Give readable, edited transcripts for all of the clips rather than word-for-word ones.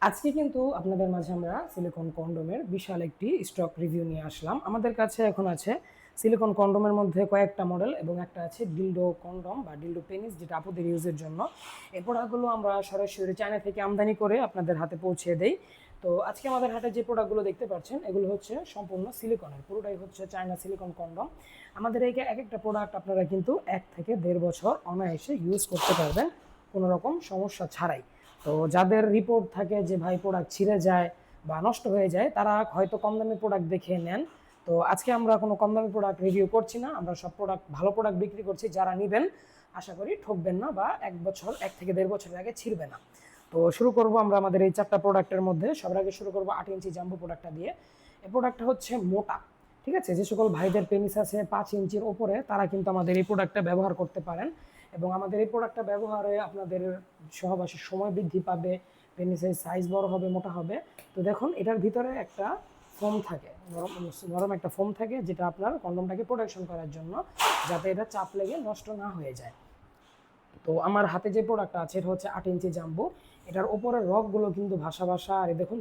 আজকে কিন্তু আপনাদের মাঝে আমরা সিলিকন কন্ডোমের বিশাল একটি স্টক রিভিউ নিয়ে আসলাম। আমাদের কাছে এখন আছে সিলিকন কন্ডোমের মধ্যে কয়েকটা মডেল এবং একটা আছে ডিলডো কন্ডম বা ডিলডো পেনিস, যেটা আপুদের ইউজের জন্য। এই প্রোডাক্টগুলো আমরা সরাসরি চায়না থেকে আমদানি করে আপনাদের হাতে পৌঁছে দেই। তো আজকে আমাদের হাতে যে প্রোডাক্টগুলো দেখতে পাচ্ছেন এগুলো হচ্ছে সম্পূর্ণ সিলিকনের, পুরোটাই হচ্ছে চায়না সিলিকন কন্ডম। আমাদের এই এক একটা প্রোডাক্ট আপনারা কিন্তু 1 থেকে 1.5 বছর অনায়াসে ইউজ করতে পারবেন কোনো রকম সমস্যা ছাড়াই। তো যাদের রিপোর্ট থাকে যে ভাই প্রোডাক্ট ছিঁড়ে যায় বা নষ্ট হয়ে যায়, তারা হয়তো কম দামি প্রোডাক্ট দেখে নেন। তো আজকে আমরা কোনো কম দামি প্রোডাক্ট রিভিউ করছি না, আমরা সব প্রোডাক্ট ভালো প্রোডাক্ট বিক্রি করছি। যারা নেবেন আশা করি ঠকবেন না বা 1 থেকে 1.5 বছরের আগে ছিঁড়বে না। তো শুরু করব আমরা আমাদের এই 4টা প্রোডাক্টের মধ্যে। সবার আগে শুরু করব 8 ইঞ্চি জাম্বো প্রোডাক্টটা দিয়ে। এই প্রোডাক্টটা হচ্ছে মোটা, ঠিক আছে। যে সকল ভাইদের পেনিস আছে 5 ইঞ্চির ওপরে, তারা কিন্তু আমাদের এই প্রোডাক্টটা ব্যবহার করতে পারেন। এবং আমাদের এই প্রোডাক্টটা ব্যবহারে আপনাদের সহবাসের সময় বৃদ্ধি পাবে, পেনিসের সাইজ বড় হবে, মোটা হবে। তো দেখুন, এটার ভিতরে একটা ফোম থাকে, নরম নরম একটা ফোম থাকে, যেটা আপনার কন্ডমটাকে প্রোটেকশন করার জন্য, যাতে এটা চাপ লেগে নষ্ট না হয়ে যায়। তো আমার হাতে যে প্রোডাক্টটা আছে এটা হচ্ছে 8 ইঞ্চি জাম্বো। এটার ওপরের রগগুলো কিন্তু ভাসা ভাসা, আর দেখুন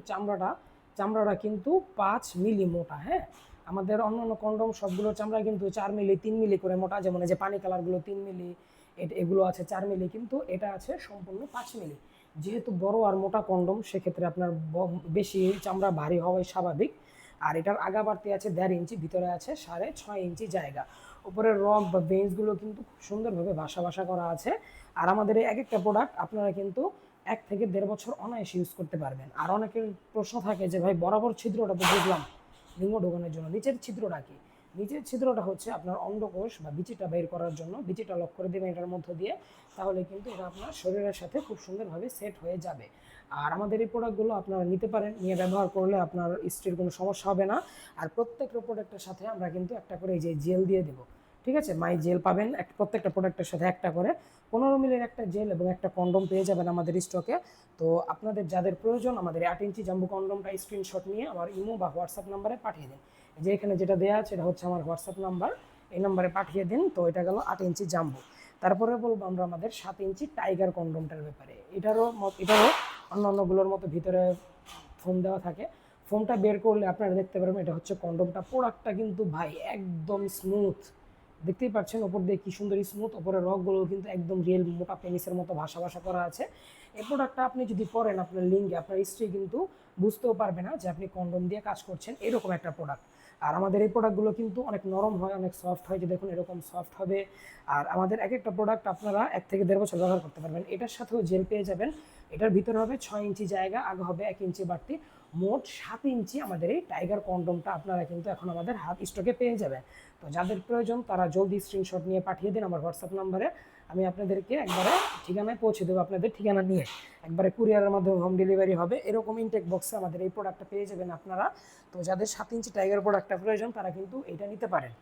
চামড়াটা কিন্তু 5 মিলি মোটা। হ্যাঁ, আমাদের অন্যান্য কন্ডম সবগুলো চামড়া কিন্তু 4 মিলি 3 মিলি করে মোটা, যেমন এই যে পানি কালারগুলো 3 মিলি, এগুলো আছে 4 মিলি, কিন্তু এটা আছে সম্পূর্ণ 5 মিলি। যেহেতু বড় আর মোটা কন্ডম, সেক্ষেত্রে আপনার বেশি চামড়া ভারী হওয়াই স্বাভাবিক। আর এটার আগা বাড়তি আছে 1.5 ইঞ্চি, ভিতরে আছে 6.5 ইঞ্চি জায়গা। উপরের রগ বা বেঞ্চগুলো কিন্তু খুব সুন্দরভাবে ভাসা ভাসা করা আছে। আর আমাদের এই এক একটা প্রোডাক্ট আপনারা কিন্তু 1 থেকে 1.5 বছর অনায়াসে ইউজ করতে পারবেন। আর অনেকের প্রশ্ন থাকে যে ভাই বরাবর ছিদ্রটা তো বুঝলাম লিঙ্গ ঢোকানোর জন্য, নিচের ছিদ্রটা কি? নিচের ছিদ্রটা হচ্ছে আপনার অন্ডকোষ বা বিচিটা বের করার জন্য। বিচিটা লক করে দেবেন এটার মধ্য দিয়ে, তাহলে কিন্তু এটা আপনার শরীরের সাথে খুব সুন্দরভাবে সেট হয়ে যাবে। আর আমাদের এই প্রোডাক্টগুলো আপনারা নিতে পারেন, নিয়ে ব্যবহার করলে আপনার স্ত্রীর কোনো সমস্যা হবে না। আর প্রত্যেকটা প্রোডাক্টের সাথে আমরা কিন্তু একটা করে এই যে জেল দিয়ে দেবো, ঠিক আছে। মাই জেল পাবেন প্রত্যেকটা প্রোডাক্টের সাথে একটা করে। 15 মিলির একটা জেল এবং একটা কন্ডম পেয়ে যাবেন আমাদের স্টকে। তো আপনাদের যাদের প্রয়োজন আমাদের 8 ইঞ্চি জাম্বো কন্ডমটা স্ক্রিনশট নিয়ে আমার ইমো বা হোয়াটসঅ্যাপ নাম্বারে পাঠিয়ে দিন। যে এখানে যেটা দেওয়া আছে এটা হচ্ছে আমার হোয়াটসঅ্যাপ নাম্বার, এই নাম্বারে পাঠিয়ে দিন। তো এটা গেল 8 ইঞ্চি জাম্বো। তারপরে বলবো আমরা আমাদের 7 ইঞ্চি টাইগার কন্ডমটার ব্যাপারে। এটারও অন্যান্যগুলোর মতো ভিতরে ফোম দেওয়া থাকে। ফোমটা বের করলে আপনারা দেখতে পারবেন এটা হচ্ছে কন্ডমটা। প্রোডাক্টটা কিন্তু ভাই একদম স্মুথ, দেখতেই পাচ্ছেন ওপর দিয়ে কি সুন্দর স্মুথ। ওপরের রগগুলো কিন্তু একদম রিয়েল মোটা পেনিসের মতো ভাসা ভাসা করা আছে। এই প্রোডাক্টটা আপনি যদি পরেন আপনার লিঙ্গে, আপনার স্ত্রী কিন্তু বুঝতেও পারবে না যে আপনি কন্ডম দিয়ে কাজ করছেন, এরকম একটা প্রোডাক্ট। আর আমাদের এই প্রোডাক্টগুলো কিন্তু অনেক নরম হয়, অনেক সফট হয়, যে দেখুন এরকম সফট হবে। আর আমাদের এক একটা প্রোডাক্ট আপনারা 1 থেকে 1.5 বছর ব্যবহার করতে পারবেন। এটার সাথেও জেল পেয়ে যাবেন। এটার ভিতরে হবে 6 ইঞ্চি জায়গা, আগে হবে 1 ইঞ্চি বাড়তি, মোট 7 ইঞ্চি আমাদের এই টাইগার কন্ডমটা আপনারা কিন্তু এখন আমাদের হাত স্টকে পেয়ে যাবেন। তো যাদের প্রয়োজন তারা জলদি স্ক্রিনশট নিয়ে পাঠিয়ে দিন আমার হোয়াটসঅ্যাপ নাম্বারে। আমি আপনাদেরকে একবারে ঠিকানায় পৌঁছে দেবো, আপনাদের ঠিকানা নিয়ে একবারে কুরিয়ারের মাধ্যমে হোম ডেলিভারি হবে। এরকম ইনটেক বক্সে আমাদের এই প্রোডাক্টটা পেয়ে যাবেন আপনারা। তো যাদের 7 ইঞ্চি টাইগার প্রোডাক্টটা প্রয়োজন তারা কিন্তু এটা নিতে পারেন।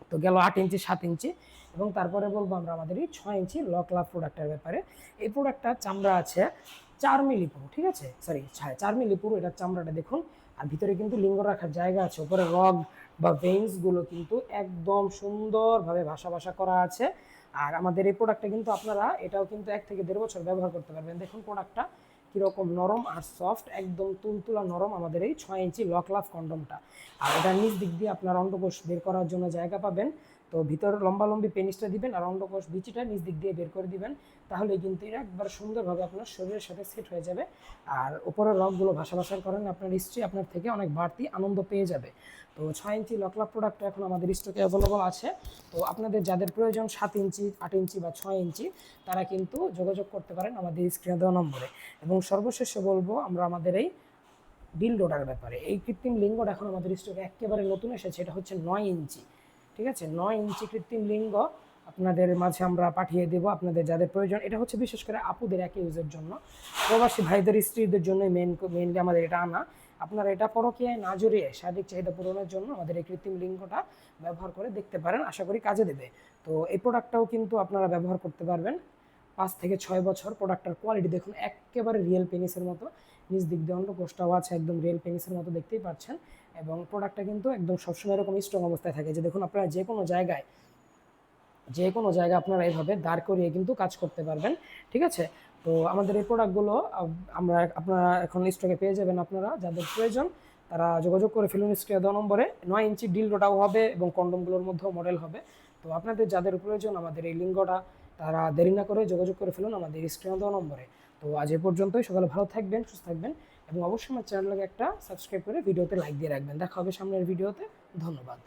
তো গেল 8 ইঞ্চি, 7 ইঞ্চি, এবং তারপরে বলবো আমরা আমাদের এই 6 ইঞ্চি লক লাভ প্রোডাক্টের ব্যাপারে। এই প্রোডাক্টটা চামড়া আছে 4 মিলি পুরো, ঠিক আছে, সরি 4 মিলি পুরো এটার চামড়াটা দেখুন। আর ভিতরে কিন্তু লিঙ্গ রাখার জায়গা আছে, উপরে রগ বা ভেইন্সগুলো কিন্তু একদম সুন্দরভাবে ভাসা ভাসা করা আছে। আর আমাদের এই প্রোডাক্টটা কিন্তু আপনারা এটাও কিন্তু 1 থেকে 1.5 বছর ব্যবহার করতে পারবেন। দেখুন প্রোডাক্টটা কীরকম নরম আর সফট, একদম তুলতুলা নরম আমাদের এই 6 ইঞ্চি লক লাভ কন্ডমটা। আর এটার নিচ দিক দিয়ে আপনার অন্ডকোষ বের করার জন্য জায়গা পাবেন। তো ভিতর লম্বালম্বি পেনিসটা দিবেন আর অন্ডকোষ বিচিটা নিচ দিক দিয়ে বের করে দিবেন, তাহলে কিন্তু এটা একবার সুন্দরভাবে আপনার শরীরের সাথে সেট হয়ে যাবে। আর উপরের রগগুলো ভাসা ভাসার কারণে আপনার স্ত্রী আপনার থেকে অনেক বাড়তি আনন্দ পেয়ে যাবে। তো 6 ইঞ্চি লকলাভ প্রোডাক্টটা এখন আমাদের স্টকে অ্যাভেলেবল আছে। তো আপনাদের যাদের প্রয়োজন 7 ইঞ্চি, 8 ইঞ্চি বা 6 ইঞ্চি, তারা কিন্তু যোগাযোগ করতে পারেন আমাদের স্ক্রিনে দেওয়া নম্বরে। এবং সর্বশেষে বলবো আমরা আমাদের এই ডিলডোটার ব্যাপারে। এই কৃত্রিম লিঙ্গটা এখন আমাদের স্টকে একেবারে নতুন এসেছে, এটা হচ্ছে 9 ইঞ্চি, ঠিক আছে। 9 ইঞ্চি কৃত্রিম লিঙ্গ আপনাদের মাঝে আমরা পাঠিয়ে দেবো আপনাদের যাদের প্রয়োজন। এটা হচ্ছে বিশেষ করে আপুদের এক ইউজের জন্য, প্রবাসী ভাইদের স্ত্রীদের জন্য মেনলি আমাদের এটা আনা। আপনারা এটা পরকীয়ায় না জড়িয়ে শারীরিক চাহিদা পূরণের জন্য আমাদের এই কৃত্রিম লিঙ্গটা ব্যবহার করে দেখতে পারেন, আশা করি কাজে দেবে। তো এই প্রোডাক্টটাও কিন্তু আপনারা ব্যবহার করতে পারবেন 5 থেকে 6 বছর। প্রোডাক্টটার কোয়ালিটি দেখুন একেবারে রিয়েল পেনিসের মতো, নিজ দিক দিয়ে অন্ডকোষটাও আছে একদম রিয়েল পেনিসের মতো, দেখতেই পাচ্ছেন। এবং প্রোডাক্টটা কিন্তু একদম সবসময় এরকম স্ট্রং অবস্থায় থাকে, যে দেখুন আপনারা যে কোনো জায়গায় আপনারা এইভাবে দাঁড় করিয়ে কিন্তু কাজ করতে পারবেন, ঠিক আছে। তো আমাদের এই প্রোডাক্টগুলো আপনারা এখন স্টকে পেয়ে যাবেন। আপনারা যাদের প্রয়োজন তারা যোগাযোগ করে ফেলুন স্ক্রিনে দেওয়া নম্বরে। 9 ইঞ্চি ডিলডোটাও হবে এবং কন্ডমগুলোর মধ্যেও মডেল হবে। তো আপনাদের যাদের প্রয়োজন আমাদের এই লিঙ্কটা, তারা দেরি না করে যোগাযোগ করে ফেলুন আমাদের স্ক্রিনে দেওয়া নম্বরে। তো আজ এ পর্যন্তই। সকালে ভালো থাকবেন, সুস্থ থাকবেন এবং অবশ্যই আমার চ্যানেলকে একটা সাবস্ক্রাইব করে ভিডিওতে লাইক দিয়ে রাখবেন। দেখা হবে সামনের ভিডিওতে। ধন্যবাদ।